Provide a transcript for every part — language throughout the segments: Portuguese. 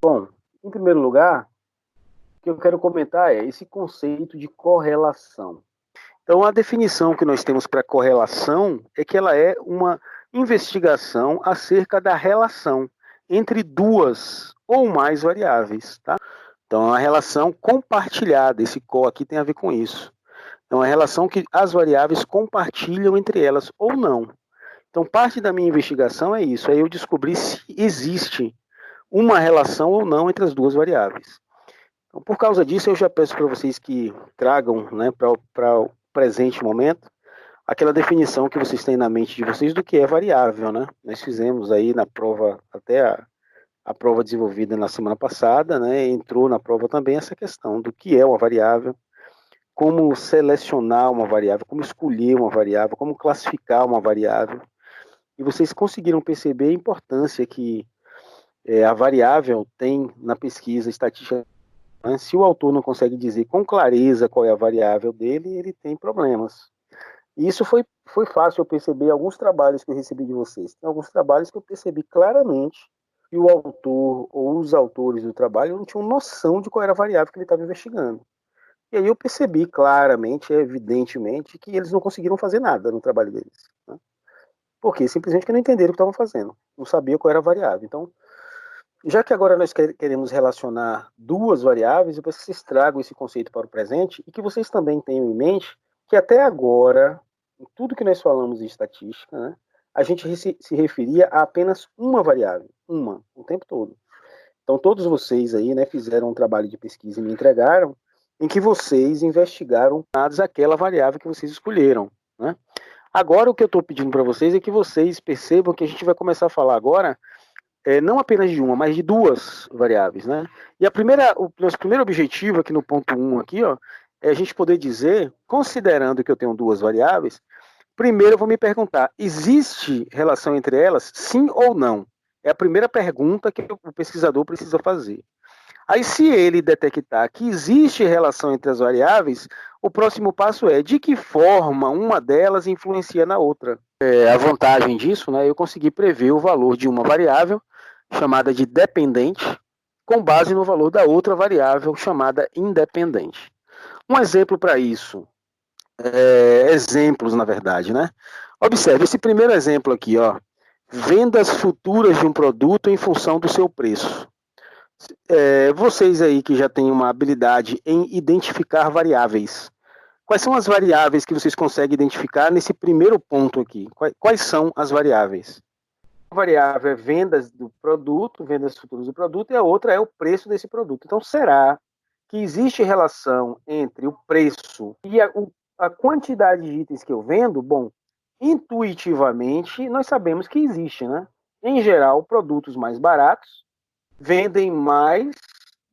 Bom, em primeiro lugar, o que eu quero comentar é esse conceito de correlação. Então, a definição que nós temos para correlação é que ela é uma investigação acerca da relação entre duas ou mais variáveis, tá? Então, é uma relação compartilhada. Esse co aqui tem a ver com isso. Então, é uma relação que as variáveis compartilham entre elas ou não. Então, parte da minha investigação é isso, é eu descobrir se existe uma relação ou não entre as duas variáveis. Então, por causa disso, eu já peço para vocês que tragam, né, para o presente momento aquela definição que vocês têm na mente de vocês do que é variável, né? Nós fizemos aí na prova, até a prova desenvolvida na semana passada, né, entrou na prova também essa questão do que é uma variável, como selecionar uma variável, como escolher uma variável, como classificar uma variável. E vocês conseguiram perceber a importância que a variável tem na pesquisa estatística. Se o autor não consegue dizer com clareza qual é a variável dele, ele tem problemas. E isso foi fácil eu perceber em alguns trabalhos que eu recebi de vocês. Tem alguns trabalhos que eu percebi claramente que o autor ou os autores do trabalho não tinham noção de qual era a variável que ele estava investigando. E aí eu percebi claramente, evidentemente, que eles não conseguiram fazer nada no trabalho deles. Né? Porque simplesmente que não entenderam o que estavam fazendo. Não sabiam qual era a variável. Então, já que agora nós queremos relacionar duas variáveis, eu peço que vocês tragam esse conceito para o presente e que vocês também tenham em mente que até agora, em tudo que nós falamos em estatística, né, a gente se referia a apenas uma variável, uma, o tempo todo. Então todos vocês aí, né, fizeram um trabalho de pesquisa e me entregaram em que vocês investigaram aquela variável que vocês escolheram, né? Agora o que eu estou pedindo para vocês é que vocês percebam que a gente vai começar a falar agora não apenas de uma, mas de duas variáveis, né? E o nosso primeiro objetivo aqui no ponto 1 aqui, ó, é a gente poder dizer, considerando que eu tenho duas variáveis, primeiro eu vou me perguntar, existe relação entre elas, sim ou não? É a primeira pergunta que o pesquisador precisa fazer. Aí, se ele detectar que existe relação entre as variáveis, o próximo passo é de que forma uma delas influencia na outra. A vantagem disso, né, eu consegui prever o valor de uma variável chamada de dependente com base no valor da outra variável chamada independente. Um exemplo para isso, exemplos na verdade, né? Observe esse primeiro exemplo aqui, ó. Vendas futuras de um produto em função do seu preço. Vocês aí que já têm uma habilidade em identificar variáveis, quais são as variáveis que vocês conseguem identificar nesse primeiro ponto aqui? Quais são as variáveis? A variável é vendas do produto, vendas futuras do produto, e a outra é o preço desse produto. Então, será que existe relação entre o preço e a quantidade de itens que eu vendo? Bom, intuitivamente, nós sabemos que existe, né? Em geral, produtos mais baratos vendem mais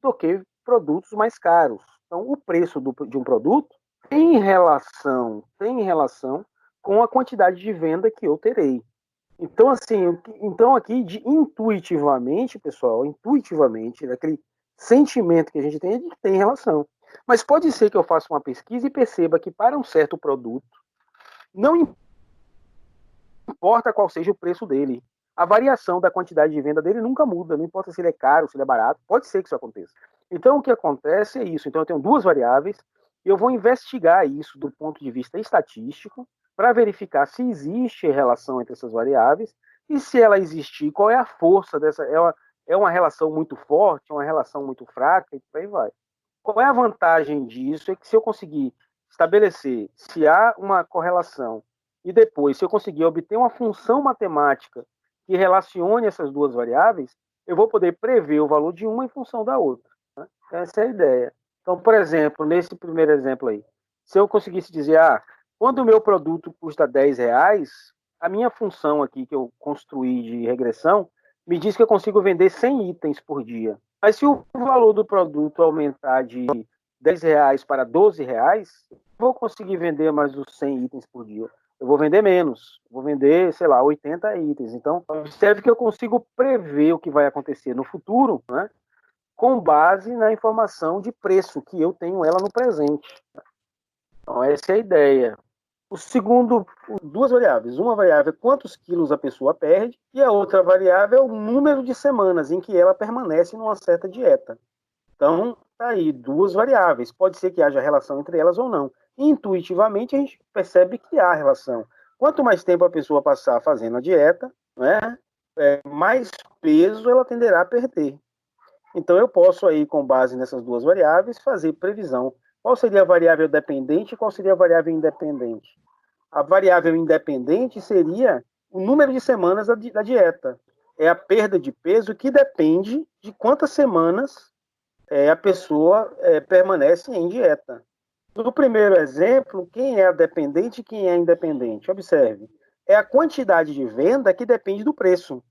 do que produtos mais caros. Então, o preço de um produto tem relação com a quantidade de venda que eu terei. Então, assim, então aqui, intuitivamente, pessoal, intuitivamente, daquele sentimento que a gente tem, é de que tem relação. Mas pode ser que eu faça uma pesquisa e perceba que para um certo produto, não importa qual seja o preço dele, a variação da quantidade de venda dele nunca muda, não importa se ele é caro, se ele é barato, pode ser que isso aconteça. Então, o que acontece é isso. Então, eu tenho duas variáveis, e eu vou investigar isso do ponto de vista estatístico, para verificar se existe relação entre essas variáveis, e se ela existir, qual é a força dessa. É uma relação muito forte, uma relação muito fraca, e por aí vai. Qual é a vantagem disso? É que se eu conseguir estabelecer se há uma correlação e depois, se eu conseguir obter uma função matemática que relacione essas duas variáveis, eu vou poder prever o valor de uma em função da outra. Né? Essa é a ideia. Então, por exemplo, nesse primeiro exemplo aí, se eu conseguisse dizer, quando o meu produto custa R$ 10, a minha função aqui que eu construí de regressão me diz que eu consigo vender 100 itens por dia. Mas se o valor do produto aumentar de R$ 10 para R$ 12, eu vou conseguir vender mais os 100 itens por dia. Eu vou vender menos. Vou vender, sei lá, 80 itens. Então, observe que eu consigo prever o que vai acontecer no futuro, né? Com base na informação de preço que eu tenho ela no presente. Então, essa é a ideia. O segundo, duas variáveis. Uma variável é quantos quilos a pessoa perde e a outra variável é o número de semanas em que ela permanece numa certa dieta. Então, tá aí duas variáveis. Pode ser que haja relação entre elas ou não. Intuitivamente, a gente percebe que há relação. Quanto mais tempo a pessoa passar fazendo a dieta, né, mais peso ela tenderá a perder. Então, eu posso aí, com base nessas duas variáveis, fazer previsão. Qual seria a variável dependente e qual seria a variável independente? A variável independente seria o número de semanas da dieta. É a perda de peso que depende de quantas semanas a pessoa permanece em dieta. No primeiro exemplo, quem é dependente e quem é independente? Observe, é a quantidade de venda que depende do preço.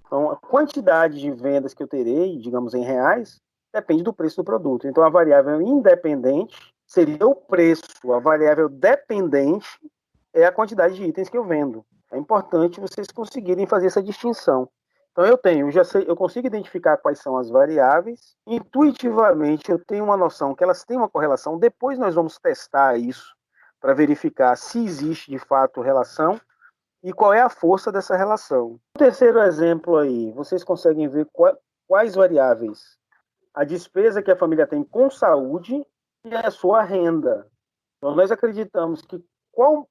Então, a quantidade de vendas que eu terei, digamos em reais, depende do preço do produto. Então, a variável independente seria o preço. A variável dependente é a quantidade de itens que eu vendo. É importante vocês conseguirem fazer essa distinção. Então eu consigo identificar quais são as variáveis. Intuitivamente eu tenho uma noção que elas têm uma correlação. Depois nós vamos testar isso para verificar se existe de fato relação e qual é a força dessa relação. O terceiro exemplo aí, vocês conseguem ver quais variáveis? A despesa que a família tem com saúde e a sua renda. Então, nós acreditamos que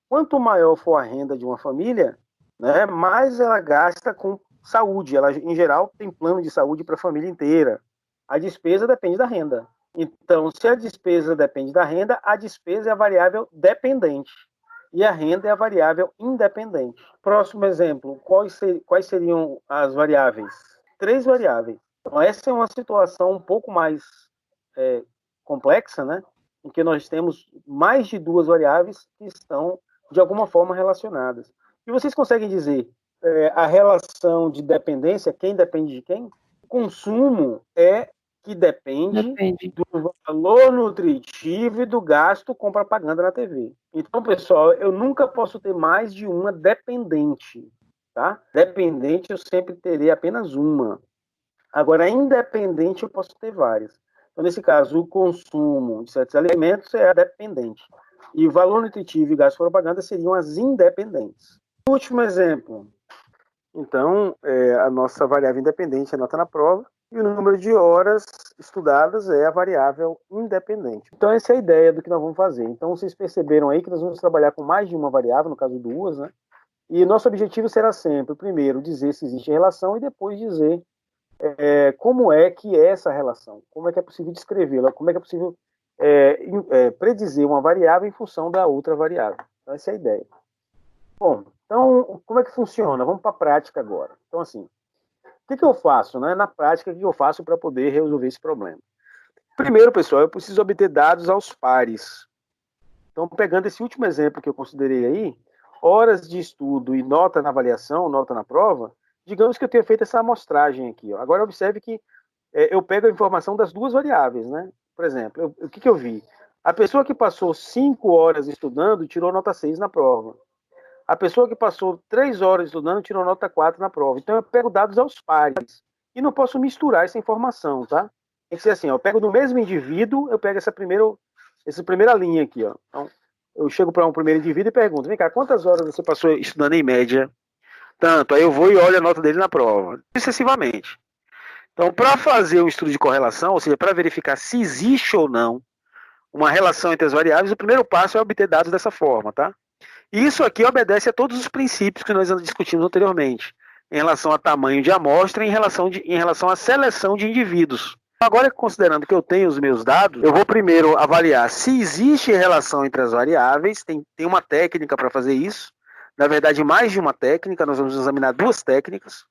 quanto maior for a renda de uma família, né, mais ela gasta com saúde. Ela, em geral, tem plano de saúde para a família inteira. A despesa depende da renda. Então, se a despesa depende da renda, a despesa é a variável dependente e a renda é a variável independente. Próximo exemplo, quais seriam as variáveis? Três variáveis. Então, essa é uma situação um pouco mais complexa, né? Em que nós temos mais de duas variáveis que estão, de alguma forma, relacionadas. E vocês conseguem dizer a relação de dependência, quem depende de quem? O consumo é que depende do valor nutritivo e do gasto com propaganda na TV. Então, pessoal, eu nunca posso ter mais de uma dependente, tá? Dependente eu sempre terei apenas uma. Agora, independente eu posso ter várias. Então, nesse caso, o consumo de certos alimentos é a dependente. E o valor nutritivo e gasto com propaganda seriam as independentes. Último exemplo. Então, a nossa variável independente é a nota na prova e o número de horas estudadas é a variável independente. Então, essa é a ideia do que nós vamos fazer. Então, vocês perceberam aí que nós vamos trabalhar com mais de uma variável, no caso duas, né? E nosso objetivo será sempre, primeiro, dizer se existe relação e depois dizer como é que é essa relação, como é que é possível descrevê-la, como é que é possível predizer uma variável em função da outra variável. Então, essa é a ideia. Bom, então, como é que funciona? Vamos para a prática agora. Então, assim, o que eu faço, né? Na prática, o que eu faço para poder resolver esse problema? Primeiro, pessoal, eu preciso obter dados aos pares. Então, pegando esse último exemplo que eu considerei aí, horas de estudo e nota na avaliação, nota na prova, digamos que eu tenha feito essa amostragem aqui. Ó. Agora, observe que eu pego a informação das duas variáveis, né? Por exemplo, o que eu vi? A pessoa que passou 5 horas estudando tirou nota 6 na prova. A pessoa que passou 3 horas estudando tirou nota 4 na prova. Então, eu pego dados aos pares. E não posso misturar essa informação, tá? Tem que ser assim, ó, eu pego do mesmo indivíduo, eu pego essa primeira linha aqui, ó. Então, eu chego para um primeiro indivíduo e pergunto, vem cá, quantas horas você passou estudando em média? Tanto, aí eu vou e olho a nota dele na prova, sucessivamente. Então, para fazer um estudo de correlação, ou seja, para verificar se existe ou não uma relação entre as variáveis, o primeiro passo é obter dados dessa forma, tá? E isso aqui obedece a todos os princípios que nós discutimos anteriormente, em relação a tamanho de amostra e em relação à seleção de indivíduos. Agora, considerando que eu tenho os meus dados, eu vou primeiro avaliar se existe relação entre as variáveis, tem uma técnica para fazer isso, na verdade, mais de uma técnica, nós vamos examinar duas técnicas.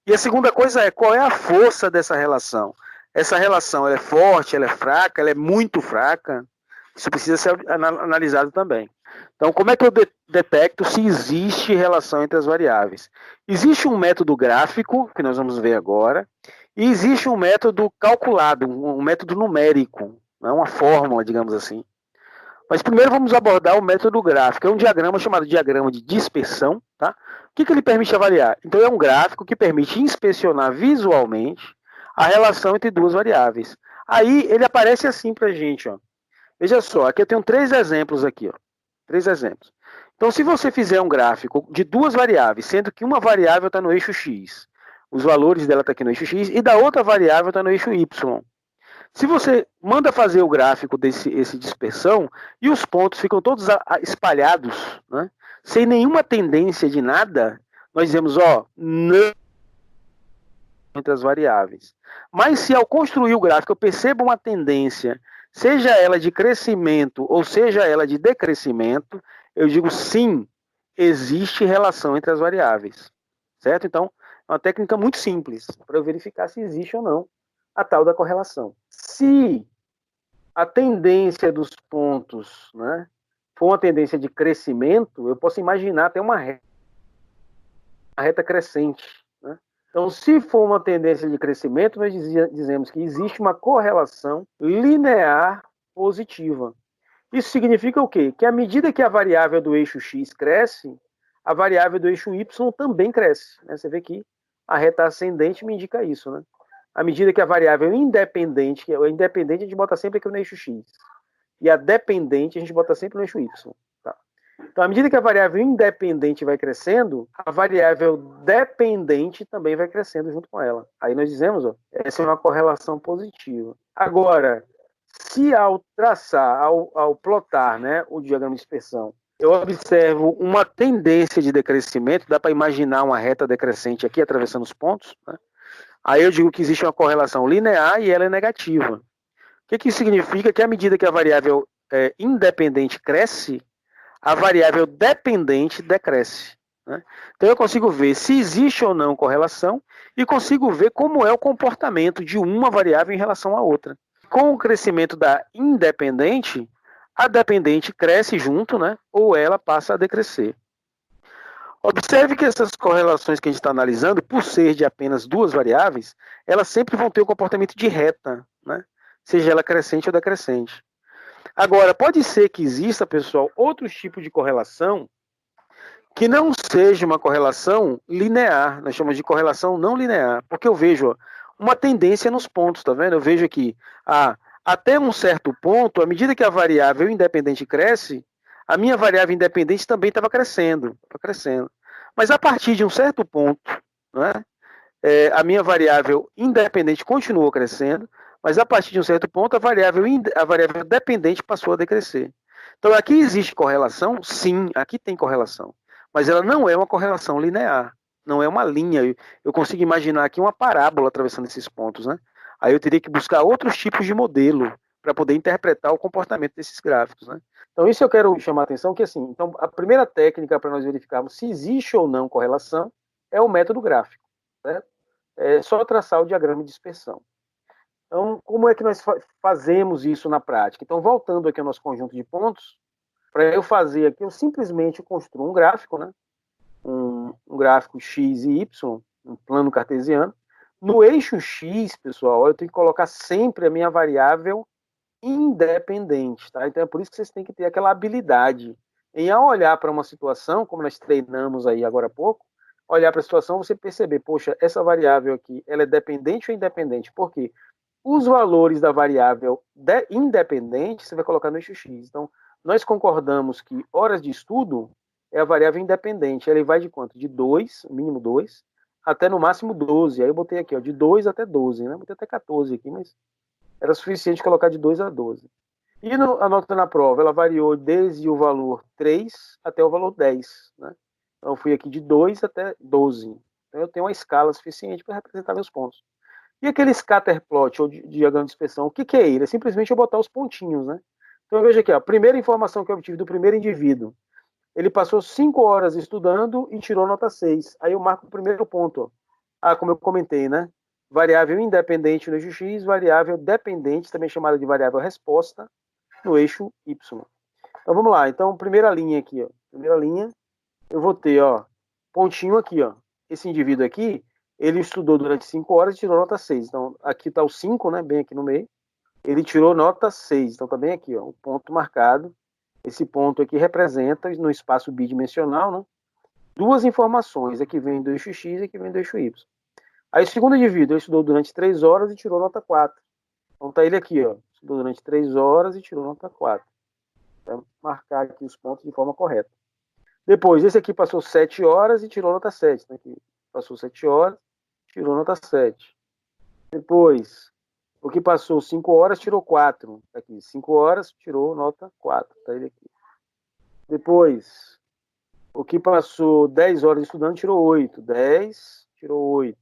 E a segunda coisa é qual é a força dessa relação. Essa relação ela é forte, ela é fraca, ela é muito fraca. Isso precisa ser analisado também. Então, como é que eu detecto se existe relação entre as variáveis? Existe um método gráfico, que nós vamos ver agora, e existe um método calculado, um método numérico, né, uma fórmula, digamos assim. Mas primeiro vamos abordar o método gráfico. É um diagrama chamado diagrama de dispersão. Tá? O que ele permite avaliar? Então, é um gráfico que permite inspecionar visualmente a relação entre duas variáveis. Aí, ele aparece assim para a gente. Ó. Veja só, aqui eu tenho 3 exemplos aqui. Ó. Três exemplos. Então, se você fizer um gráfico de duas variáveis, sendo que uma variável está no eixo X, os valores dela estão aqui no eixo X, e da outra variável está no eixo Y. Se você manda fazer o gráfico desse dispersão, e os pontos ficam todos espalhados, né, sem nenhuma tendência de nada, nós dizemos, não entre as variáveis. Mas se ao construir o gráfico eu percebo uma tendência, seja ela de crescimento ou seja ela de decrescimento, eu digo sim, existe relação entre as variáveis. Certo? Então, é uma técnica muito simples para eu verificar se existe ou não a tal da correlação. Se a tendência dos pontos, né, for uma tendência de crescimento, eu posso imaginar até uma reta crescente. Né? Então, se for uma tendência de crescimento, nós dizemos que existe uma correlação linear positiva. Isso significa o quê? Que à medida que a variável do eixo X cresce, a variável do eixo Y também cresce. Né? Você vê que a reta ascendente me indica isso. Né? À medida que a variável independente, que é independente a gente bota sempre aqui no eixo X, e a dependente a gente bota sempre no eixo Y. Tá? Então, à medida que a variável independente vai crescendo, a variável dependente também vai crescendo junto com ela. Aí nós dizemos, essa é uma correlação positiva. Agora, se ao traçar, ao plotar, né, o diagrama de dispersão, eu observo uma tendência de decrescimento, dá para imaginar uma reta decrescente aqui atravessando os pontos, né? Aí eu digo que existe uma correlação linear e ela é negativa. O que isso significa? Que à medida que a variável independente cresce, a variável dependente decresce. Né? Então eu consigo ver se existe ou não correlação e consigo ver como é o comportamento de uma variável em relação à outra. Com o crescimento da independente, a dependente cresce junto, né? Ou ela passa a decrescer. Observe que essas correlações que a gente está analisando, por ser de apenas duas variáveis, elas sempre vão ter o comportamento de reta, né? Seja ela crescente ou decrescente. Agora, pode ser que exista, pessoal, outros tipos de correlação que não seja uma correlação linear. Nós chamamos de correlação não linear, porque eu vejo uma tendência nos pontos, tá vendo? Eu vejo aqui, até um certo ponto, à medida que a variável independente cresce, a minha variável independente também estava crescendo. Mas a partir de um certo ponto, né, a minha variável independente continuou crescendo, mas a partir de um certo ponto, a variável dependente passou a decrescer. Então, aqui existe correlação? Sim, aqui tem correlação. Mas ela não é uma correlação linear, não é uma linha. Eu consigo imaginar aqui uma parábola atravessando esses pontos, né? Aí eu teria que buscar outros tipos de modelo para poder interpretar o comportamento desses gráficos, né? Então, isso eu quero chamar a atenção, que assim, então, a primeira técnica para nós verificarmos se existe ou não correlação é o método gráfico, né? É só traçar o diagrama de dispersão. Então, como é que nós fazemos isso na prática? Então, voltando aqui ao nosso conjunto de pontos, para eu fazer aqui, eu simplesmente construo um gráfico, né? Um gráfico X e Y, um plano cartesiano. No eixo X, pessoal, eu tenho que colocar sempre a minha variável independente, tá? Então é por isso que vocês têm que ter aquela habilidade em, ao olhar para uma situação, como nós treinamos aí agora há pouco, olhar para a situação, você perceber, poxa, essa variável aqui, ela é dependente ou independente? Por quê? Os valores da variável independente, você vai colocar no eixo X. Então, nós concordamos que horas de estudo é a variável independente. Ela vai de quanto? De 2, mínimo 2, até no máximo 12. Aí eu botei aqui, de 2 até 12, né? Botei até 14 aqui, mas era suficiente colocar de 2 a 12. E a nota na prova, ela variou desde o valor 3 até o valor 10, né? Então, eu fui aqui de 2 até 12. Então, eu tenho uma escala suficiente para representar meus pontos. E aquele scatterplot, ou diagrama de dispersão, o que é ele? É simplesmente eu botar os pontinhos, né? Então, veja aqui, a primeira informação que eu obtive do primeiro indivíduo, ele passou 5 horas estudando e tirou nota 6. Aí eu marco o primeiro ponto. Como eu comentei, né? Variável independente no eixo X, variável dependente, também chamada de variável resposta, no eixo Y. Então, vamos lá. Então, primeira linha aqui, Primeira linha, eu vou ter, pontinho aqui, Esse indivíduo aqui, ele estudou durante 5 horas e tirou nota 6. Então, aqui está o 5, né? Bem aqui no meio. Ele tirou nota 6. Então, está bem aqui, o ponto marcado. Esse ponto aqui representa, no espaço bidimensional, né, duas informações. Aqui vem do eixo X e aqui vem do eixo Y. Aí o segundo indivíduo, ele estudou durante 3 horas e tirou nota 4. Então, está ele aqui, estudou durante 3 horas e tirou nota 4. Vai marcar aqui os pontos de forma correta. Depois, esse aqui passou 7 horas e tirou nota 7. Né? Aqui passou 7 horas, tirou nota 7. Depois, o que passou 5 horas, tirou 4. Aqui, 5 horas, tirou nota 4. Tá ele aqui. Depois, o que passou 10 horas estudando, tirou 8. 10, tirou 8.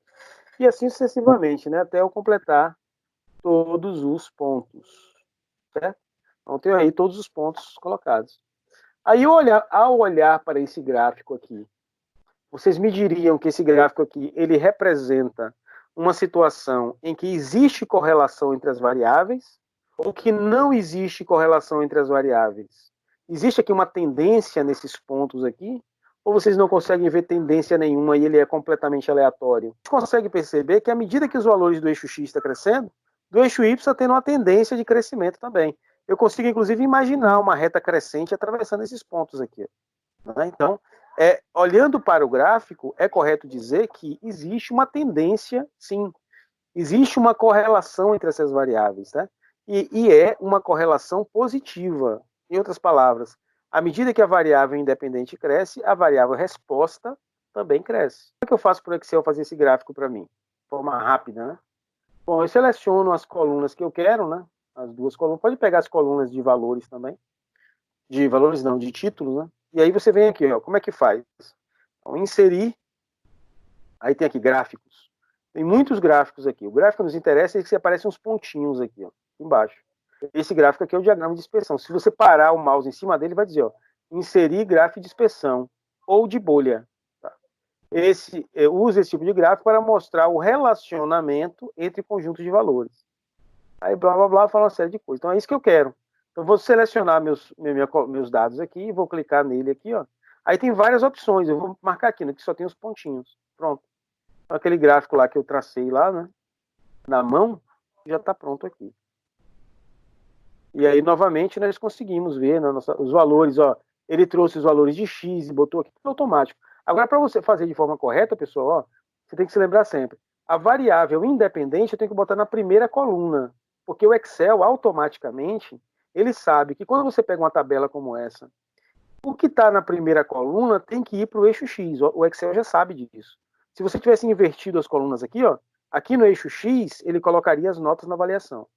E assim sucessivamente, né? Até eu completar todos os pontos. Certo? Então, tenho aí todos os pontos colocados. Aí, ao olhar para esse gráfico aqui, vocês me diriam que esse gráfico aqui, ele representa uma situação em que existe correlação entre as variáveis ou que não existe correlação entre as variáveis? Existe aqui uma tendência nesses pontos aqui? Ou vocês não conseguem ver tendência nenhuma e ele é completamente aleatório? Vocês conseguem perceber que à medida que os valores do eixo X está crescendo, do eixo Y está tendo uma tendência de crescimento também. Eu consigo, inclusive, imaginar uma reta crescente atravessando esses pontos aqui. Né? Então, olhando para o gráfico, é correto dizer que existe uma tendência, sim, existe uma correlação entre essas variáveis, né? E é uma correlação positiva. Em outras palavras, à medida que a variável independente cresce, a variável resposta também cresce. Como é que eu faço para o Excel fazer esse gráfico para mim? De forma rápida, né? Bom, eu seleciono as colunas que eu quero, né? As duas colunas. Pode pegar as colunas de valores também. De valores não, de títulos, né? E aí você vem aqui, ó, como é que faz? Então, inserir, aí tem aqui gráficos. Tem muitos gráficos aqui. O gráfico que nos interessa é que aparecem uns pontinhos aqui, ó, embaixo. Esse gráfico aqui é o diagrama de dispersão. Se você parar o mouse em cima dele, vai dizer, ó, inserir gráfico de dispersão ou de bolha. Tá? Usa esse tipo de gráfico para mostrar o relacionamento entre conjuntos de valores. Aí blá blá blá fala uma série de coisas. Então é isso que eu quero. Então vou selecionar meus dados aqui e vou clicar nele aqui, ó. Aí tem várias opções. Eu vou marcar aqui, né, que só tem os pontinhos. Pronto. Então, aquele gráfico lá que eu tracei lá, né, na mão, já está pronto aqui. E aí novamente nós conseguimos ver, né, os valores, ó. Ele trouxe os valores de X e botou aqui tudo automático. Agora, para você fazer de forma correta, pessoal, ó, você tem que se lembrar sempre. A variável independente eu tenho que botar na primeira coluna. Porque o Excel, automaticamente, ele sabe que quando você pega uma tabela como essa, o que está na primeira coluna tem que ir para o eixo X. O Excel já sabe disso. Se você tivesse invertido as colunas aqui, ó, aqui no eixo X, ele colocaria as notas na avaliação.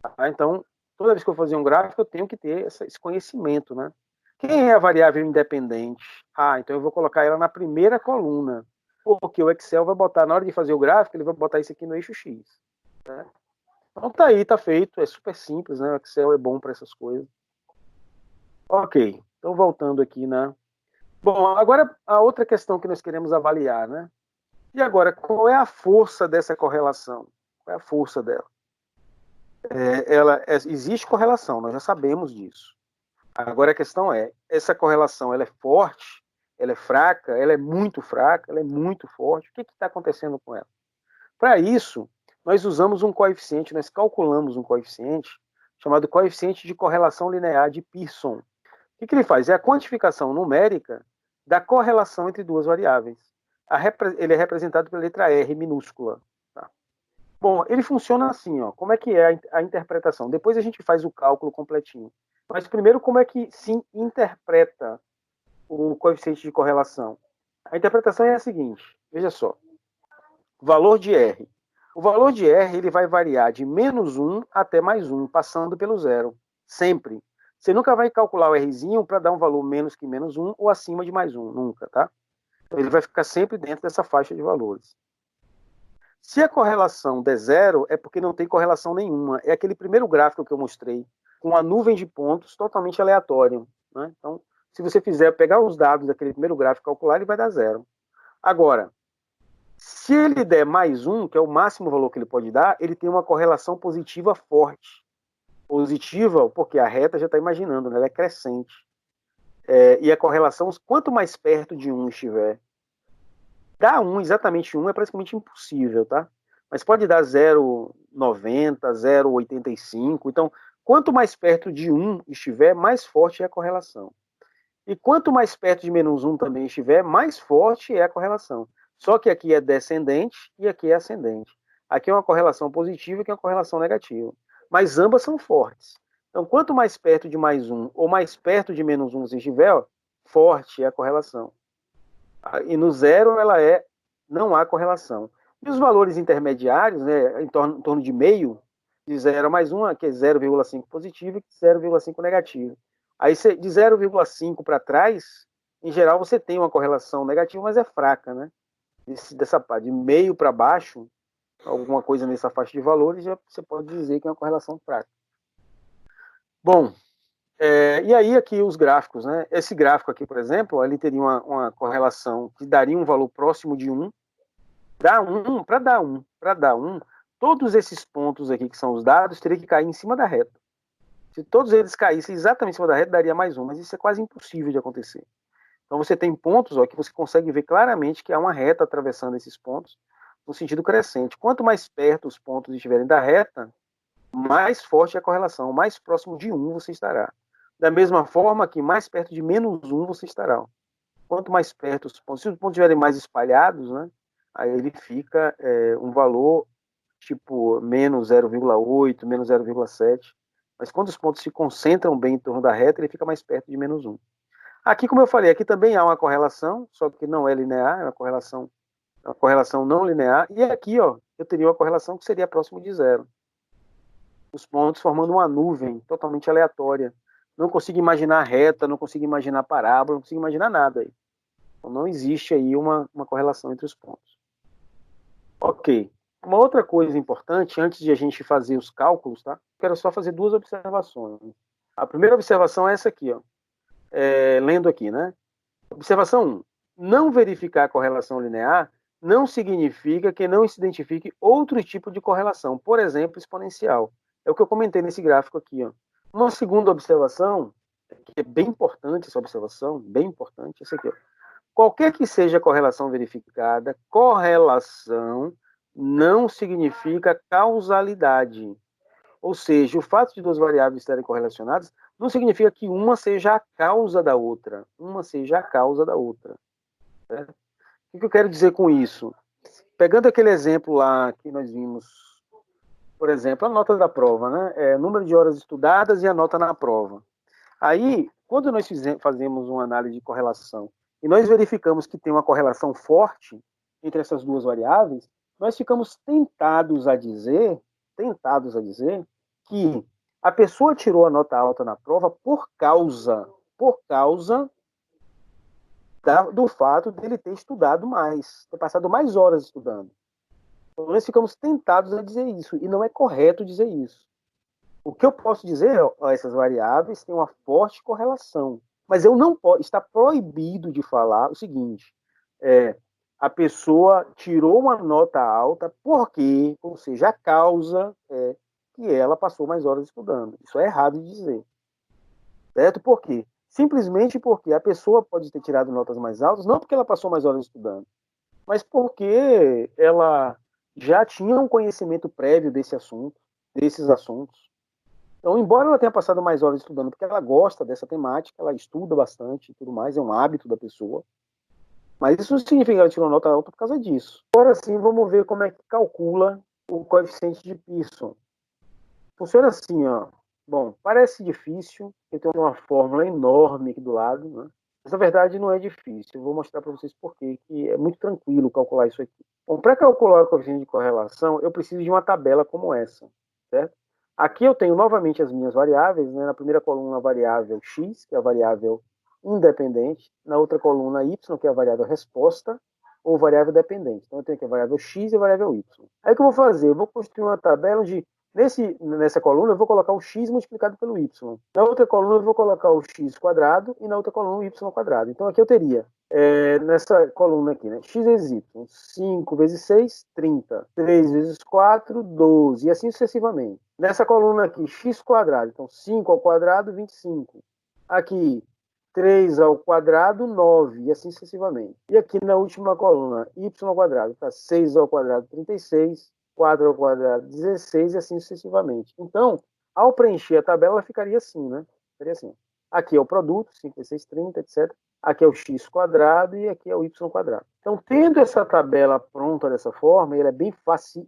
Tá? Então, toda vez que eu fazer um gráfico, eu tenho que ter esse conhecimento, né? Quem é a variável independente? Ah, então eu vou colocar ela na primeira coluna. Porque o Excel vai botar, na hora de fazer o gráfico, ele vai botar isso aqui no eixo X. Né? Então tá aí, tá feito, é super simples, né? O Excel é bom para essas coisas. Ok, então voltando aqui, né? Bom, agora a outra questão que nós queremos avaliar, né? E agora, qual é a força dessa correlação? Qual é a força dela? Existe correlação, nós já sabemos disso. Agora a questão é, essa correlação ela é forte, ela é fraca, ela é muito fraca, ela é muito forte? O que está acontecendo com ela? Para isso, nós usamos um coeficiente, nós calculamos um coeficiente chamado coeficiente de correlação linear de Pearson. O que ele faz? É a quantificação numérica da correlação entre duas variáveis. Ele é representado pela letra R minúscula. Tá? Bom, ele funciona assim, ó. Como é que é a interpretação? Depois a gente faz o cálculo completinho. Mas primeiro, como é que se interpreta o coeficiente de correlação? A interpretação é a seguinte, veja só. O valor de R. O valor de R ele vai variar de -1 até +1, passando pelo zero. Sempre. Você nunca vai calcular o Rzinho para dar um valor menos que -1 ou acima de +1, nunca, tá? Então, ele vai ficar sempre dentro dessa faixa de valores. Se a correlação der zero, é porque não tem correlação nenhuma. É aquele primeiro gráfico que eu mostrei, com a nuvem de pontos totalmente aleatório. Né? Então, se você pegar os dados daquele primeiro gráfico e calcular, ele vai dar zero. Agora, se ele der +1, que é o máximo valor que ele pode dar, ele tem uma correlação positiva forte. Positiva, porque a reta já está imaginando, né? Ela é crescente. E a correlação, quanto mais perto de 1 estiver, dar 1, exatamente 1, é praticamente impossível, tá? Mas pode dar 0,90, 0,85. Então, quanto mais perto de 1 estiver, mais forte é a correlação. E quanto mais perto de -1 também estiver, mais forte é a correlação. Só que aqui é descendente e aqui é ascendente. Aqui é uma correlação positiva e aqui é uma correlação negativa. Mas ambas são fortes. Então, quanto mais perto de mais um ou mais perto de menos um você estiver, ó, forte é a correlação. E no zero, não há correlação. E os valores intermediários, né, em torno de meio, de 0 a mais 1, que é 0,5 positivo e 0,5 negativo. Aí, de 0,5 para trás, em geral, você tem uma correlação negativa, mas é fraca, né? Dessa parte, de meio para baixo, alguma coisa nessa faixa de valores, já você pode dizer que é uma correlação fraca. Bom, e aí aqui os gráficos, né? Esse gráfico aqui, por exemplo, ele teria uma correlação que daria um valor próximo de 1. Para dar 1, todos esses pontos aqui que são os dados teriam que cair em cima da reta. Se todos eles caíssem exatamente em cima da reta, daria mais 1, mas isso é quase impossível de acontecer. Então você tem pontos que você consegue ver claramente que há uma reta atravessando esses pontos no sentido crescente. Quanto mais perto os pontos estiverem da reta, mais forte é a correlação, mais próximo de 1 você estará. Da mesma forma que mais perto de menos 1 você estará. Quanto mais perto os pontos, se os pontos estiverem mais espalhados, né, aí ele fica um valor tipo menos 0,8, menos 0,7. Mas quando os pontos se concentram bem em torno da reta, ele fica mais perto de menos 1. Aqui, como eu falei, aqui também há uma correlação, só que não é linear, é uma correlação não linear. E aqui, ó, eu teria uma correlação que seria próximo de 0. Os pontos formando uma nuvem totalmente aleatória. Não consigo imaginar reta, não consigo imaginar parábola, não consigo imaginar nada aí. Então não existe aí uma correlação entre os pontos. Ok. Uma outra coisa importante, antes de a gente fazer os cálculos, tá? Quero só fazer 2 observações. A primeira observação é essa aqui, ó. Lendo aqui, né? Observação 1. Não verificar a correlação linear não significa que não se identifique outro tipo de correlação, por exemplo, exponencial. É o que eu comentei nesse gráfico aqui, ó. Uma segunda observação, que é bem importante essa observação, bem importante, essa aqui, ó. Qualquer que seja a correlação verificada, correlação não significa causalidade. Ou seja, o fato de 2 variáveis estarem correlacionadas não significa que uma seja a causa da outra. Uma seja a causa da outra. Certo? O que eu quero dizer com isso? Pegando aquele exemplo lá que nós vimos, por exemplo, a nota da prova, né? Número de horas estudadas e a nota na prova. Aí, quando nós fazemos uma análise de correlação e nós verificamos que tem uma correlação forte entre essas 2 variáveis, nós ficamos tentados a dizer que a pessoa tirou a nota alta na prova por causa do fato dele ter estudado mais, ter passado mais horas estudando. Então, nós ficamos tentados a dizer isso, e não é correto dizer isso. O que eu posso dizer, essas variáveis têm uma forte correlação, mas eu não posso, está proibido de falar o seguinte, a pessoa tirou uma nota alta porque, ou seja, a causa é que ela passou mais horas estudando. Isso é errado de dizer. Certo? Por quê? Simplesmente porque a pessoa pode ter tirado notas mais altas, não porque ela passou mais horas estudando, mas porque ela já tinha um conhecimento prévio desses assuntos. Então, embora ela tenha passado mais horas estudando, porque ela gosta dessa temática, ela estuda bastante e tudo mais, é um hábito da pessoa, mas isso não significa que ela tirou nota alta por causa disso. Agora sim, vamos ver como é que calcula o coeficiente de Pearson. Funciona assim, ó. Bom, parece difícil, eu tenho uma fórmula enorme aqui do lado, né? Mas na verdade não é difícil. Eu vou mostrar para vocês por quê, que é muito tranquilo calcular isso aqui. Bom, para calcular o coeficiente de correlação, eu preciso de uma tabela como essa, certo? Aqui eu tenho novamente as minhas variáveis, né? Na primeira coluna a variável x, que é a variável independente, na outra coluna y, que é a variável resposta, ou variável dependente. Então eu tenho aqui a variável x e a variável y. Aí o que eu vou fazer? Eu vou construir uma tabela onde nessa coluna eu vou colocar o x multiplicado pelo y. Na outra coluna eu vou colocar o x quadrado e na outra coluna o y quadrado. Então aqui eu teria, nessa coluna aqui, né, x vezes y, 5 vezes 6, 30. 3 vezes 4, 12. E assim sucessivamente. Nessa coluna aqui, x quadrado. Então 5 ao quadrado, 25. Aqui, 3 ao quadrado, 9. E assim sucessivamente. E aqui na última coluna, y ao quadrado. Tá? 6 ao quadrado, 36. 4 ao quadrado, 16 e assim sucessivamente. Então, ao preencher a tabela, ela ficaria assim, né? Ficaria assim. Aqui é o produto, 5 vezes 6, 30, etc. Aqui é o x quadrado e aqui é o y quadrado. Então, tendo essa tabela pronta dessa forma, e ela é bem fácil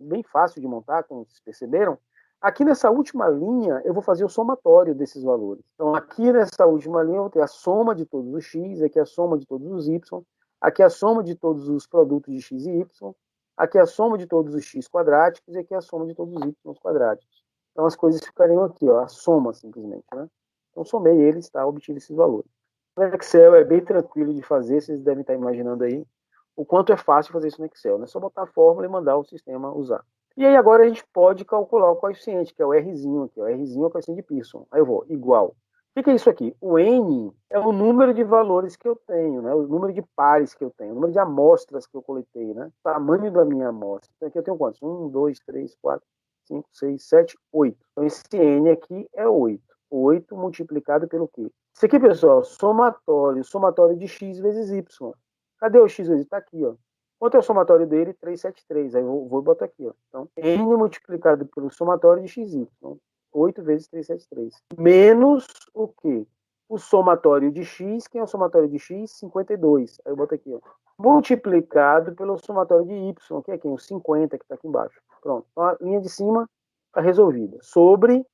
de montar, como vocês perceberam, Aqui nessa última linha, eu vou fazer o somatório desses valores. Então, aqui nessa última linha, eu vou ter a soma de todos os x, aqui a soma de todos os y, aqui a soma de todos os produtos de x e y, aqui a soma de todos os x quadráticos e aqui a soma de todos os y quadráticos. Então, as coisas ficariam aqui, ó, a soma simplesmente, né? Então, somei eles, tá? Obtive esses valores. No Excel é bem tranquilo de fazer, vocês devem estar imaginando aí o quanto é fácil fazer isso no Excel, né? É só botar a fórmula e mandar o sistema usar. E aí agora a gente pode calcular o coeficiente, que é o Rzinho aqui. O Rzinho é o coeficiente de Pearson. Aí eu vou, igual. O que é isso aqui? O N é o número de valores que eu tenho, né? O número de pares que eu tenho, o número de amostras que eu coletei, né? O tamanho da minha amostra. Então aqui eu tenho quantos? 1, 2, 3, 4, 5, 6, 7, 8. Então esse N aqui é 8. 8 multiplicado pelo quê? Isso aqui, pessoal, somatório de x vezes y. Cadê o x vezes? Está aqui, ó. Quanto é o somatório dele? 373. Aí eu vou botar aqui, ó. Então, n multiplicado pelo somatório de xy. Então, 8 vezes 373. Menos o quê? O somatório de x. Quem é o somatório de x? 52. Aí eu boto aqui, ó. Multiplicado pelo somatório de y, que é quem? O 50, que está aqui embaixo. Pronto. Então, a linha de cima está resolvida. Sobre.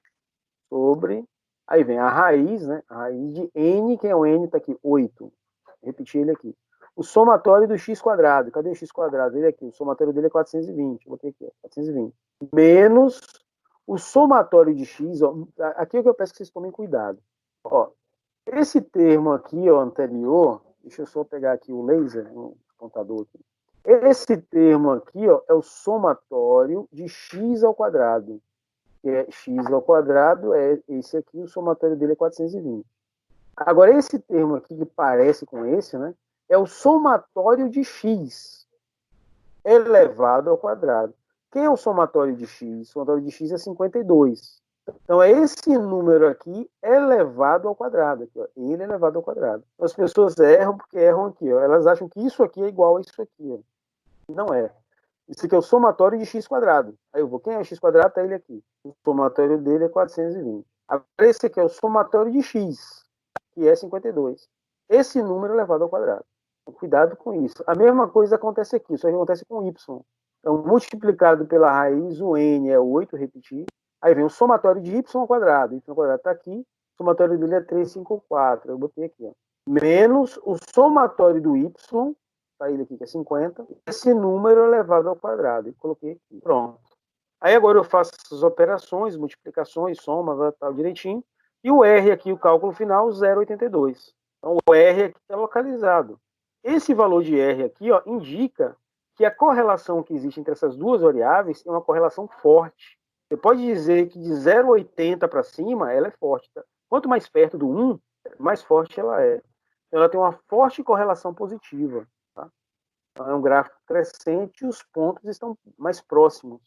Aí vem a raiz, né? A raiz de n, que é o n, está aqui, 8. Repetir ele aqui. O somatório do x quadrado. Cadê o x quadrado? Ele aqui. O somatório dele é 420. Botei aqui, ó, 420. Menos o somatório de x. Ó, aqui é o que eu peço que vocês tomem cuidado. Ó, esse termo aqui, ó, anterior, deixa eu só pegar aqui o laser, o contador aqui. Esse termo aqui, ó, é o somatório de x ao quadrado. Que é x ao quadrado, é esse aqui, o somatório dele é 420. Agora, esse termo aqui, que parece com esse, né? É o somatório de x elevado ao quadrado. Quem é o somatório de x? O somatório de x é 52. Então, é esse número aqui elevado ao quadrado. Aqui, ó, ele elevado ao quadrado. As pessoas erram porque erram aqui. Ó, elas acham que isso aqui é igual a isso aqui. Ó. Não é. Isso aqui é o somatório de x quadrado. Aí eu vou, quem é o x quadrado? Tá ele aqui. O somatório dele é 420. Agora, esse aqui é o somatório de x, que é 52. Esse número elevado ao quadrado. Cuidado com isso. A mesma coisa acontece aqui, só que acontece com y. Então, multiplicado pela raiz, o n é 8, repetir. Aí vem o somatório de y ao quadrado. Y ao quadrado está aqui. O somatório dele é 354. Eu botei aqui. Ó. Menos o somatório do y, tá ele aqui que é 50. Esse número elevado ao quadrado. E coloquei aqui. Pronto. Aí agora eu faço essas operações, multiplicações, soma, tal, direitinho. E o R aqui, o cálculo final, 0,82. Então o R aqui é localizado. Esse valor de R aqui, ó, indica que a correlação que existe entre essas duas variáveis é uma correlação forte. Você pode dizer que de 0,80 para cima, ela é forte. Tá? Quanto mais perto do 1, mais forte ela é. Então, ela tem uma forte correlação positiva. Tá? Então, é um gráfico crescente e os pontos estão mais próximos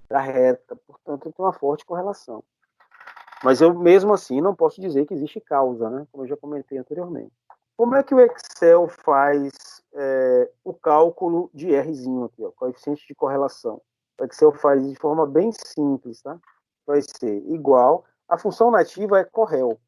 da reta. Portanto, tem uma forte correlação. Mas eu, mesmo assim, não posso dizer que existe causa, né? Como eu já comentei anteriormente. Como é que o Excel faz o cálculo de Rzinho aqui, ó, coeficiente de correlação? O Excel faz de forma bem simples, tá? Vai ser igual. A função nativa é correl.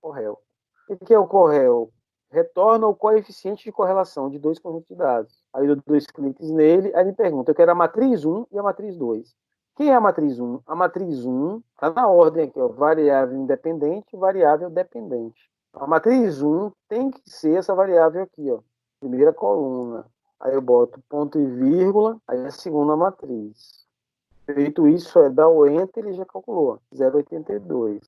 Correl. O que é o correl? Retorna o coeficiente de correlação de dois conjuntos de dados. Aí eu dou 2 cliques nele, aí ele pergunta, eu quero a matriz 1 e a matriz 2. Quem é a matriz 1? A matriz 1 está na ordem aqui, ó, variável independente e variável dependente. A matriz 1 tem que ser essa variável aqui, ó, primeira coluna. Aí eu boto ponto e vírgula, aí a segunda matriz. Feito isso, dá o Enter, ele já calculou, 0,82.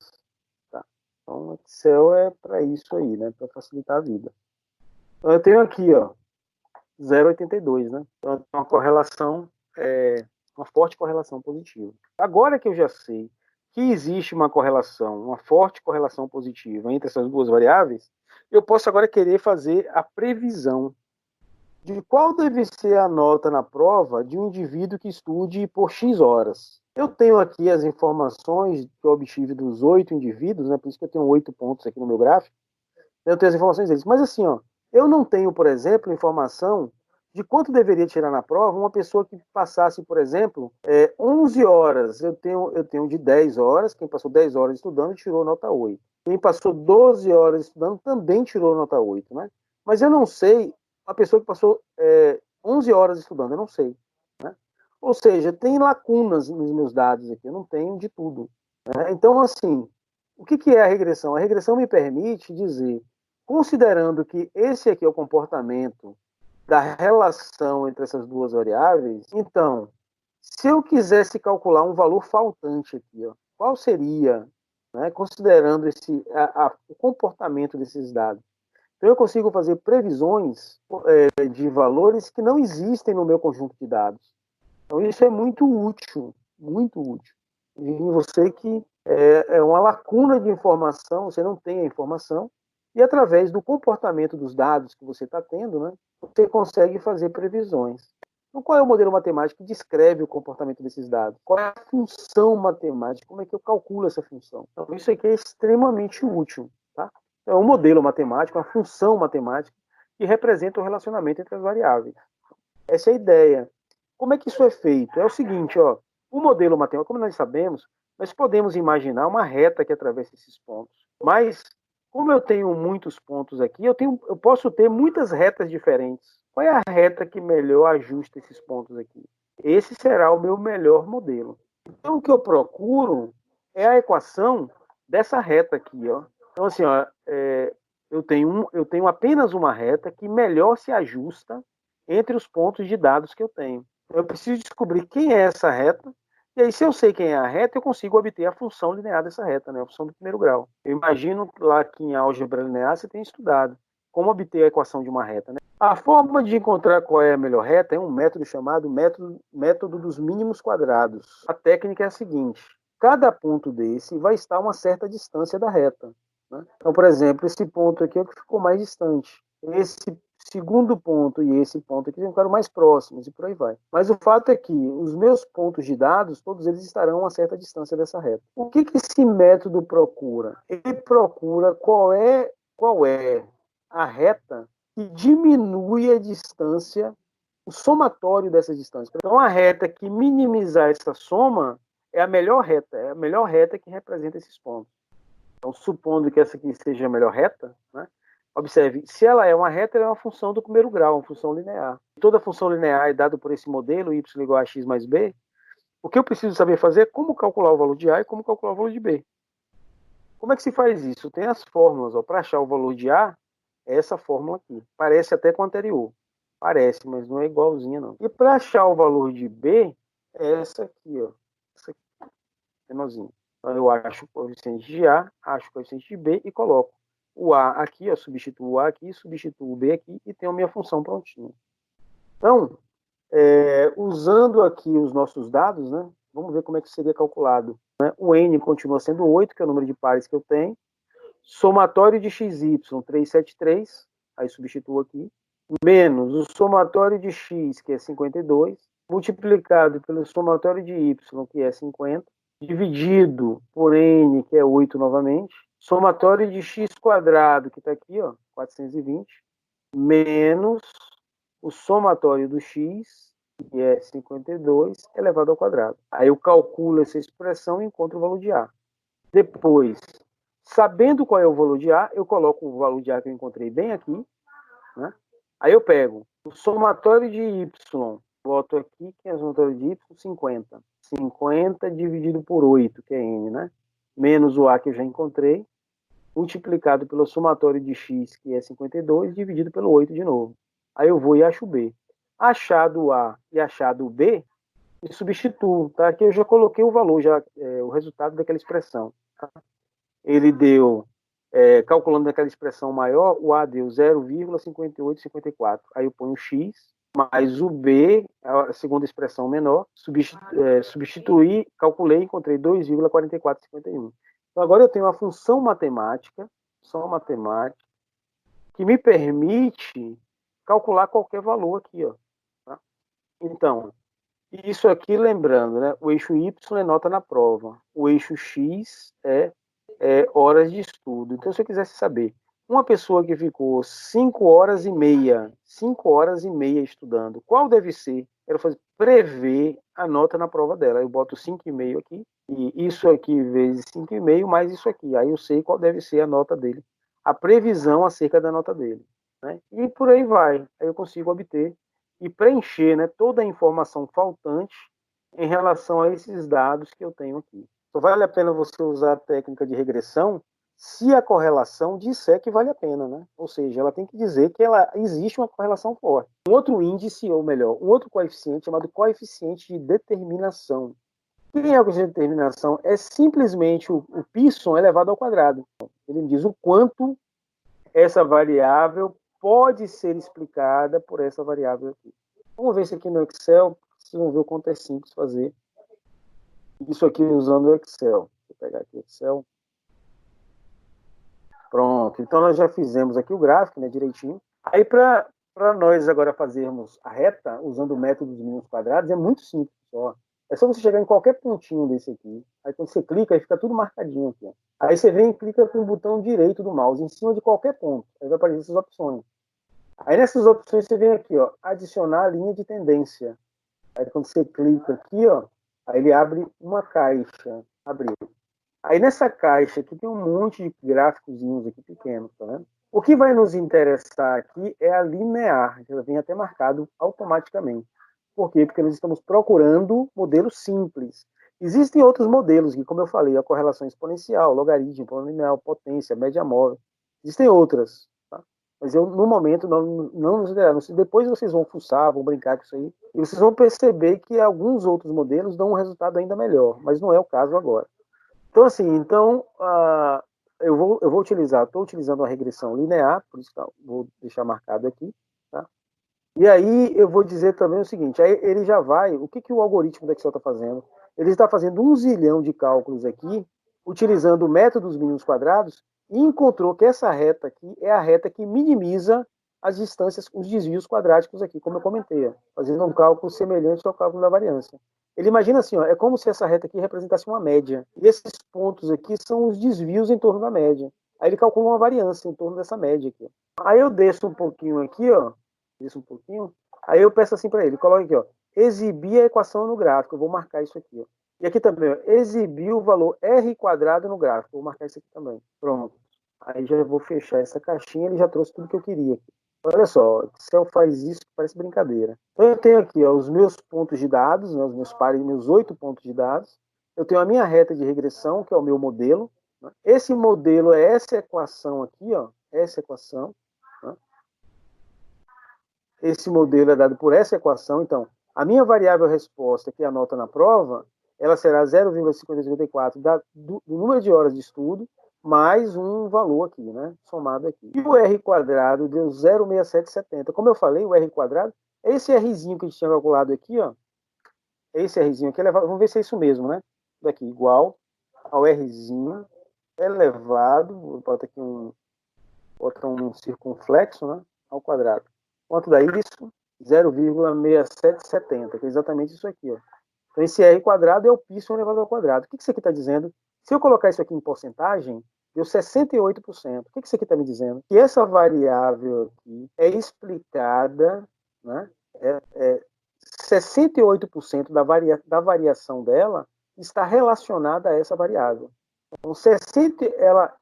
Tá? Então, o Excel é para isso aí, né, para facilitar a vida. Então, eu tenho aqui, ó, 0,82, né? Então, tem uma correlação, uma forte correlação positiva. Agora que eu já sei que existe uma correlação, uma forte correlação positiva entre essas duas variáveis, eu posso agora querer fazer a previsão de qual deve ser a nota na prova de um indivíduo que estude por X horas. Eu tenho aqui as informações que eu obtive dos 8 indivíduos, né? Por isso que eu tenho 8 pontos aqui no meu gráfico. Eu tenho as informações deles. Mas assim, ó, eu não tenho, por exemplo, informação de quanto deveria tirar na prova uma pessoa que passasse, por exemplo, 11 horas. Eu tenho de 10 horas, quem passou 10 horas estudando tirou nota 8. Quem passou 12 horas estudando também tirou nota 8, né? Mas eu não sei, uma pessoa que passou 11 horas estudando, eu não sei. Né? Ou seja, tem lacunas nos meus dados aqui, eu não tenho de tudo. Né? Então, assim, o que é a regressão? A regressão me permite dizer, considerando que esse aqui é o comportamento da relação entre essas duas variáveis, então, se eu quisesse calcular um valor faltante aqui, ó, qual seria, né, considerando o comportamento desses dados? Então, eu consigo fazer previsões de valores que não existem no meu conjunto de dados. Então, isso é muito útil, muito útil. E você que é uma lacuna de informação, você não tem a informação, e através do comportamento dos dados que você está tendo, né, você consegue fazer previsões. Então, qual é o modelo matemático que descreve o comportamento desses dados? Qual é a função matemática? Como é que eu calculo essa função? Então, isso aqui é extremamente útil. Tá? É um modelo matemático, uma função matemática que representa o relacionamento entre as variáveis. Essa é a ideia. Como é que isso é feito? É o seguinte, ó, o modelo matemático, como nós sabemos, nós podemos imaginar uma reta que atravessa esses pontos. Mas, como eu tenho muitos pontos aqui, eu posso ter muitas retas diferentes. Qual é a reta que melhor ajusta esses pontos aqui? Esse será o meu melhor modelo. Então, o que eu procuro é a equação dessa reta aqui, ó. Então, assim, ó, eu tenho apenas uma reta que melhor se ajusta entre os pontos de dados que eu tenho. Eu preciso descobrir quem é essa reta, e aí, se eu sei quem é a reta, eu consigo obter a função linear dessa reta, né? A função do primeiro grau. Eu imagino lá que em álgebra linear você tem estudado como obter a equação de uma reta, né? A forma de encontrar qual é a melhor reta é um método chamado método dos mínimos quadrados. A técnica é a seguinte: cada ponto desse vai estar a uma certa distância da reta. Né? Então, por exemplo, esse ponto aqui é o que ficou mais distante. Esse segundo ponto e esse ponto aqui ficaram mais próximos e por aí vai. Mas o fato é que os meus pontos de dados, todos eles estarão a uma certa distância dessa reta. O que esse método procura? Ele procura qual é a reta que diminui a distância, o somatório dessa distância. Então, a reta que minimizar essa soma é a melhor reta que representa esses pontos. Então, supondo que essa aqui seja a melhor reta, né? Observe, se ela é uma reta, ela é uma função do primeiro grau, uma função linear. Toda função linear é dada por esse modelo, y igual a x mais b. O que eu preciso saber fazer é como calcular o valor de A e como calcular o valor de B. Como é que se faz isso? Tem as fórmulas. Para achar o valor de A, é essa fórmula aqui. Parece até com a anterior. Parece, mas não é igualzinha, não. E para achar o valor de B, é essa aqui, ó. Essa aqui, menorzinha. Então, eu acho o coeficiente de A, acho o coeficiente de B e coloco o A aqui, eu substituo o A aqui, substituo o B aqui e tenho a minha função prontinha. Então, usando aqui os nossos dados, né, vamos ver como é que seria calculado. Né? O N continua sendo 8, que é o número de pares que eu tenho. Somatório de XY, 373, aí substituo aqui, menos o somatório de X, que é 52, multiplicado pelo somatório de Y, que é 50, dividido por N, que é 8 novamente, somatório de x quadrado, que está aqui, ó, 420, menos o somatório do x, que é 52, elevado ao quadrado. Aí eu calculo essa expressão e encontro o valor de A. Depois, sabendo qual é o valor de A, eu coloco o valor de A que eu encontrei bem aqui, né? Aí eu pego o somatório de Y, boto aqui, que é o somatório de Y, 50. 50 dividido por 8, que é N, né? Menos o A que eu já encontrei, multiplicado pelo somatório de X, que é 52, dividido pelo 8 de novo. Aí eu vou e acho B. Achado A e achado B, e substituo, tá? Aqui eu já coloquei o valor, o resultado daquela expressão. Tá? Ele deu, calculando aquela expressão maior, o A deu 0,5854. Aí eu ponho o X, mais o B, a segunda expressão menor, substituí, calculei, encontrei 2,4451. Então agora eu tenho uma função matemática, que me permite calcular qualquer valor aqui, ó. Tá? Então, isso aqui, lembrando, né? O eixo Y é nota na prova, o eixo X é horas de estudo. Então, se eu quisesse saber, uma pessoa que ficou 5 horas e meia estudando, qual deve ser? Eu vou prever a nota na prova dela. Eu boto 5,5 aqui, e isso aqui vezes 5,5 mais isso aqui. Aí eu sei qual deve ser a nota dele, a previsão acerca da nota dele. Né? E por aí vai. Aí eu consigo obter e preencher, né, toda a informação faltante em relação a esses dados que eu tenho aqui. Só vale a pena você usar a técnica de regressão se a correlação disser que vale a pena, né? Ou seja, ela tem que dizer que ela existe uma correlação forte. Um outro índice, ou melhor, um outro coeficiente chamado coeficiente de determinação. Quem é o coeficiente de determinação? É simplesmente o π elevado ao quadrado. Ele diz o quanto essa variável pode ser explicada por essa variável aqui. Vamos ver isso aqui no Excel. Vocês vão ver o quanto é simples fazer isso aqui usando o Excel. Vou pegar aqui o Excel. Pronto. Então, nós já fizemos aqui o gráfico, né, direitinho. Aí, para nós agora fazermos a reta, usando o método dos mínimos quadrados, é muito simples. Só. É só você chegar em qualquer pontinho desse aqui. Aí, quando você clica, aí fica tudo marcadinho aqui. Ó. Aí, você vem e clica com o botão direito do mouse, em cima de qualquer ponto. Aí vai aparecer essas opções. Aí, nessas opções, você vem aqui, ó, adicionar a linha de tendência. Aí, quando você clica aqui, ó, aí ele abre uma caixa. Abriu. Aí nessa caixa aqui tem um monte de gráficozinhos aqui pequenos, tá vendo? O que vai nos interessar aqui é a linear, que ela vem até marcado automaticamente. Por quê? Porque nós estamos procurando modelos simples. Existem outros modelos, que, como eu falei, a correlação exponencial, logaritmo, polinomial, potência, média móvel. Existem outras, tá? Mas eu, no momento, não nos interessa. Depois vocês vão fuçar, vão brincar com isso aí, e vocês vão perceber que alguns outros modelos dão um resultado ainda melhor, mas não é o caso agora. Então, assim, eu vou utilizar, estou utilizando a regressão linear, por isso que eu vou deixar marcado aqui, tá? E aí eu vou dizer também o seguinte, aí ele já vai, o que o algoritmo do Excel está fazendo? Ele está fazendo 1 zilhão de cálculos aqui, utilizando o método dos mínimos quadrados, e encontrou que essa reta aqui é a reta que minimiza as distâncias, os desvios quadráticos aqui, como eu comentei, ó, fazendo um cálculo semelhante ao cálculo da variância. Ele imagina assim, ó, é como se essa reta aqui representasse uma média. E esses pontos aqui são os desvios em torno da média. Aí ele calcula uma variância em torno dessa média aqui. Aí eu desço um pouquinho aqui, ó, desço um pouquinho. Aí eu peço assim para ele, coloca aqui, ó, exibir a equação no gráfico. Eu vou marcar isso aqui, ó. E aqui também, ó, exibir o valor r quadrado no gráfico. Vou marcar isso aqui também. Pronto. Aí já vou fechar essa caixinha, ele já trouxe tudo que eu queria aqui. Olha só, o Excel faz isso que parece brincadeira. Então eu tenho aqui ó, os meus pontos de dados, né, os meus pares, meus 8 pontos de dados. Eu tenho a minha reta de regressão, que é o meu modelo. Né? Esse modelo é essa equação aqui, ó, essa equação. Né? Esse modelo é dado por essa equação. Então, a minha variável resposta, que é a nota na prova, ela será 0,5054 do número de horas de estudo mais um valor aqui, né? Somado aqui. E o R quadrado deu 0,6770. Como eu falei, o R quadrado é esse Rzinho que a gente tinha calculado aqui, ó. É esse Rzinho aqui elevado. Vamos ver se é isso mesmo, né? Daqui, igual ao Rzinho elevado, vou botar aqui um circunflexo, né? Ao quadrado. Quanto dá isso? 0,6770, que é exatamente isso aqui, ó. Então, esse R quadrado é o π elevado ao quadrado. O que isso aqui está dizendo? Se eu colocar isso aqui em porcentagem, deu 68%. O que isso aqui está me dizendo? Que essa variável aqui é explicada, né? 68% da variação dela está relacionada a essa variável. Então,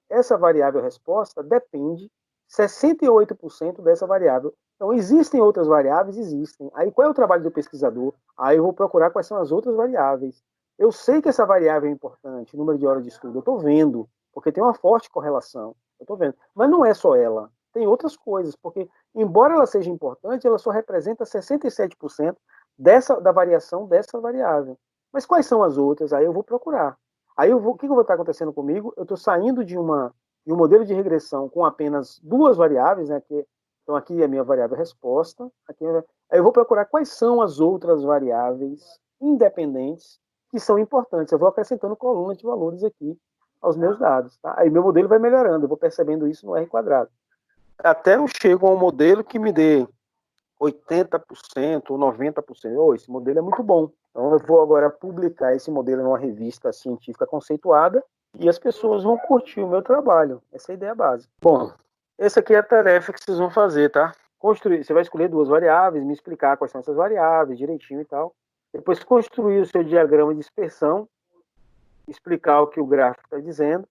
essa variável resposta depende 68% dessa variável. Então, existem outras variáveis? Existem. Aí, qual é o trabalho do pesquisador? Aí eu vou procurar quais são as outras variáveis. Eu sei que essa variável é importante, número de horas de estudo. Eu estou vendo, porque tem uma forte correlação. Eu estou vendo. Mas não é só ela. Tem outras coisas, porque, embora ela seja importante, ela só representa 67% da variação dessa variável. Mas quais são as outras? Aí eu vou procurar. Aí o que vai estar acontecendo comigo? Eu estou saindo de um modelo de regressão com apenas duas variáveis, né? Então aqui é a minha variável resposta. Aí eu vou procurar quais são as outras variáveis independentes que são importantes. Eu vou acrescentando colunas de valores aqui aos meus dados. Tá? Aí meu modelo vai melhorando, eu vou percebendo isso no R quadrado. Até eu chego a um modelo que me dê 80% ou 90%. Oh, esse modelo é muito bom. Então eu vou agora publicar esse modelo numa revista científica conceituada e as pessoas vão curtir o meu trabalho. Essa é a ideia básica. Bom, essa aqui é a tarefa que vocês vão fazer, tá? Você vai escolher duas variáveis, me explicar quais são essas variáveis direitinho e tal. Depois construir o seu diagrama de dispersão, explicar o que o gráfico está dizendo,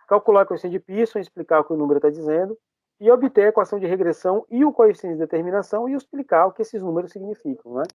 calcular a coeficiente de Pearson, explicar o que o número está dizendo, e obter a equação de regressão e o coeficiente de determinação e explicar o que esses números significam. Né?